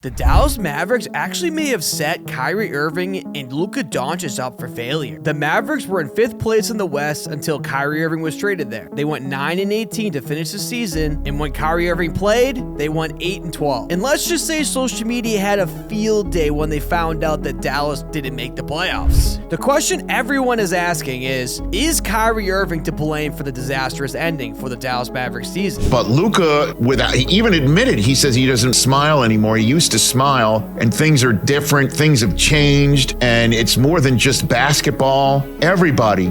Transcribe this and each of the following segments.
The Dallas Mavericks actually may have set Kyrie Irving and Luka Doncic up for failure. The Mavericks were in 5th place in the West until Kyrie Irving was traded there. They went 9-18 to finish the season, and when Kyrie Irving played, they went 8-12. And let's just say social media had a field day when they found out that Dallas didn't make the playoffs. The question everyone is asking is Kyrie Irving to blame for the disastrous ending for the Dallas Mavericks season? But Luka, he even admitted, he says he doesn't smile anymore. He used to smile, and things are different. Things have changed, and it's more than just basketball. Everybody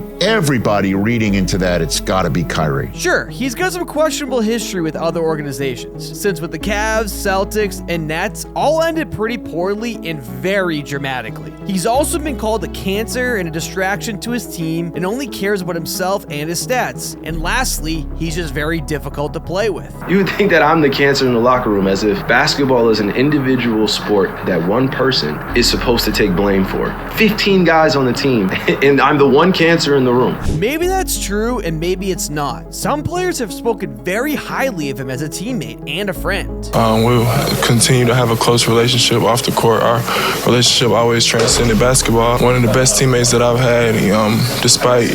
reading into that, it's got to be Kyrie. Sure, he's got some questionable history with other organizations, since with the Cavs, Celtics, and Nets all ended pretty poorly and very dramatically. He's also been called a cancer and a distraction to his team and only cares about himself and his stats. And lastly, he's just very difficult to play with. You would think that I'm the cancer in the locker room, as if basketball is an individual sport that one person is supposed to take blame for. 15 guys on the team, and I'm the one cancer in the room. Maybe that's true, and maybe it's not. Some players have spoken very highly of him as a teammate and a friend. We'll continue to have a close relationship off the court. Our relationship always transcended basketball. One of the best teammates that I've had, despite,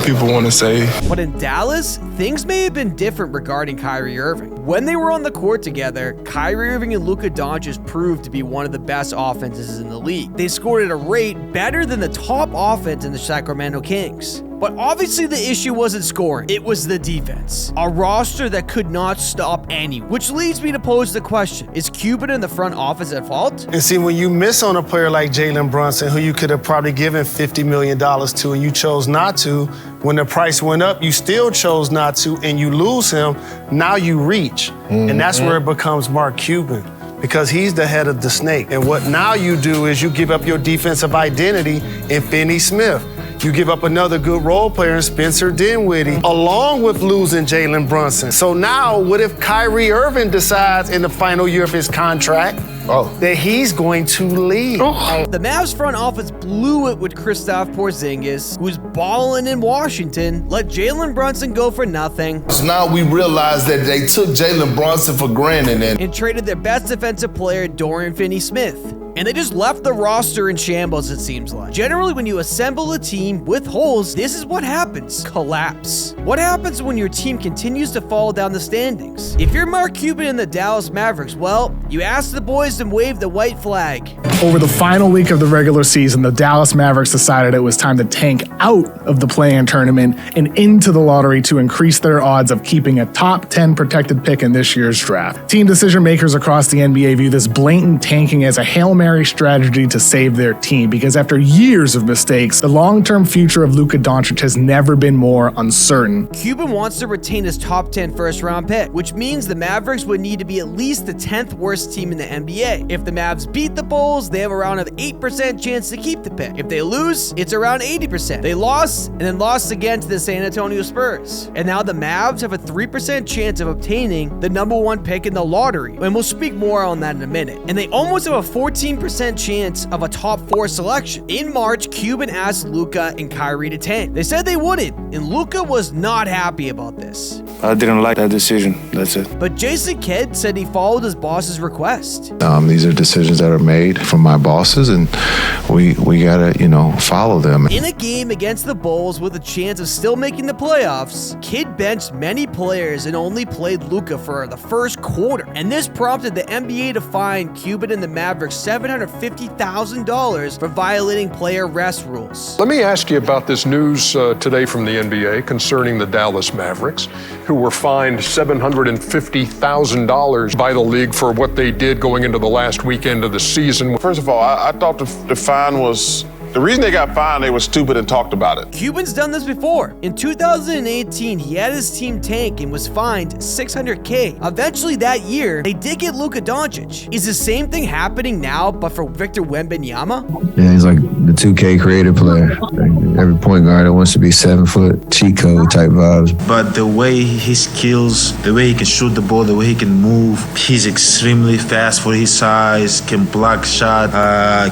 people want to say. But in Dallas, things may have been different regarding Kyrie Irving. When they were on the court together, Kyrie Irving and Luka Doncic proved to be one of the best offenses in the league. They scored at a rate better than the top offense in the Sacramento Kings. But obviously the issue wasn't scoring, it was the defense. A roster that could not stop anyone. Which leads me to pose the question, is Cuban in the front office at fault? And see, when you miss on a player like Jalen Brunson, who you could have probably given $50 million to and you chose not to, when the price went up, you still chose not to, and you lose him, now you reach. And that's where it becomes Mark Cuban, because he's the head of the snake. And what now you do is you give up your defensive identity in Finney Smith. You give up another good role player in Spencer Dinwiddie, along with losing Jalen Brunson. So now, what if Kyrie Irving decides in the final year of his contract that he's going to leave? The Mavs front office blew it with Kristaps Porzingis, who's balling in Washington, let Jalen Brunson go for nothing. So now we realize that they took Jalen Brunson for granted and traded their best defensive player, Dorian Finney-Smith. And they just left the roster in shambles, it seems like. Generally, when you assemble a team with holes, this is what happens. Collapse. What happens when your team continues to fall down the standings? If you're Mark Cuban and the Dallas Mavericks, well, you ask the boys to wave the white flag. Over the final week of the regular season, the Dallas Mavericks decided it was time to tank out of the play-in tournament and into the lottery to increase their odds of keeping a top 10 protected pick in this year's draft. Team decision makers across the NBA view this blatant tanking as a Hail Mary strategy to save their team, because after years of mistakes, the long-term future of Luka Doncic has never been more uncertain. Cuban wants to retain his top 10 first-round pick, which means the Mavericks would need to be at least the 10th worst team in the NBA. If the Mavs beat the Bulls, they have around an 8% chance to keep the pick. If they lose, it's around 80%. They lost and then lost again to the San Antonio Spurs. And now the Mavs have a 3% chance of obtaining the number 1 pick in the lottery. And we'll speak more on that in a minute. And they almost have a 14% chance of a top 4 selection. In March, Cuban asked Luka and Kyrie to tank. They said they wouldn't, and Luka was not happy about this. I didn't like that decision, that's it. But Jason Kidd said he followed his boss's request. These are decisions that are made from my bosses, and we gotta, follow them. In a game against the Bulls with a chance of still making the playoffs, Kidd benched many players and only played Luka for the first quarter. And this prompted the NBA to fine Cuban and the Mavericks $750,000 for violating player rest rules. Let me ask you about this news today from the NBA concerning the Dallas Mavericks, who were fined $750,000 by the league for what they did going into the last weekend of the season. First of all, I thought the fine was... The reason they got fined, they were stupid and talked about it. Cuban's done this before. In 2018, he had his team tank and was fined $600K. Eventually that year, they did get Luka Doncic. Is the same thing happening now, but for Victor Wembanyama? Yeah, he's like the 2K creative player. Every point guard that wants to be 7 foot, cheat code type vibes. But the way he skills, the way he can shoot the ball, the way he can move, he's extremely fast for his size, can block shot,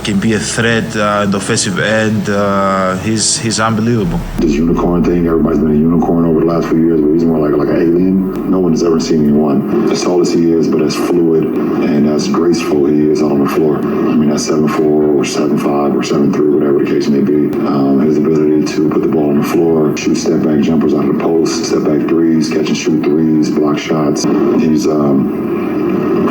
can be a threat in the offensive aggressive, and he's unbelievable. This unicorn thing, everybody's been a unicorn over the last few years, but he's more like an alien. No one has ever seen anyone as tall as he is, but as fluid and as graceful he is on the floor. I mean, that's 7'4" or 7'5" or 7'3", whatever the case may be. His ability to put the ball on the floor, shoot step-back jumpers out of the post, step-back threes, catch and shoot threes, block shots. He's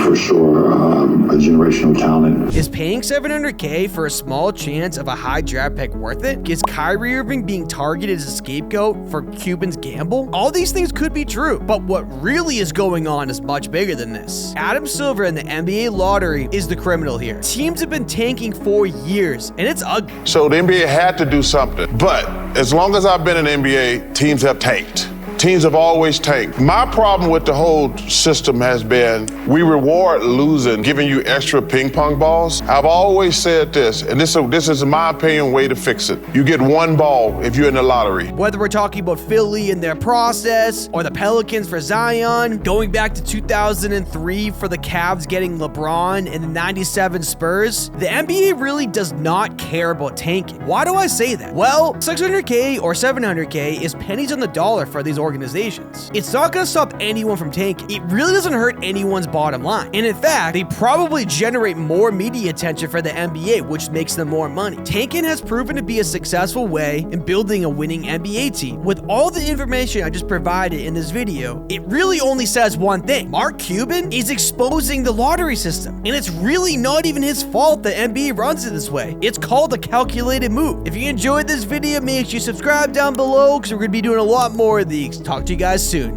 for sure a generational talent. Is paying $700K for a small chance of a high draft pick worth it? Is Kyrie Irving being targeted as a scapegoat for Cuban's gamble? All these things could be true, but what really is going on is much bigger than this. Adam Silver in the NBA lottery is the criminal here. Teams have been tanking for years, and it's ugly. So the NBA had to do something. But as long as I've been in the NBA, teams have tanked. Teams have always tanked. My problem with the whole system has been we reward losing, giving you extra ping pong balls. I've always said this, and this is, in my opinion, way to fix it. You get one ball if you're in the lottery. Whether we're talking about Philly and their process, or the Pelicans for Zion, going back to 2003 for the Cavs getting LeBron and the 97 Spurs, the NBA really does not care about tanking. Why do I say that? Well, $600K or $700K is pennies on the dollar for these organizations. It's not going to stop anyone from tanking. It really doesn't hurt anyone's bottom line. And in fact, they probably generate more media attention for the NBA, which makes them more money. Tanking has proven to be a successful way in building a winning NBA team. With all the information I just provided in this video, it really only says one thing. Mark Cuban is exposing the lottery system. And it's really not even his fault the NBA runs it this way. It's called a calculated move. If you enjoyed this video, make sure you subscribe down below because we're going to be doing a lot more of these. Talk to you guys soon.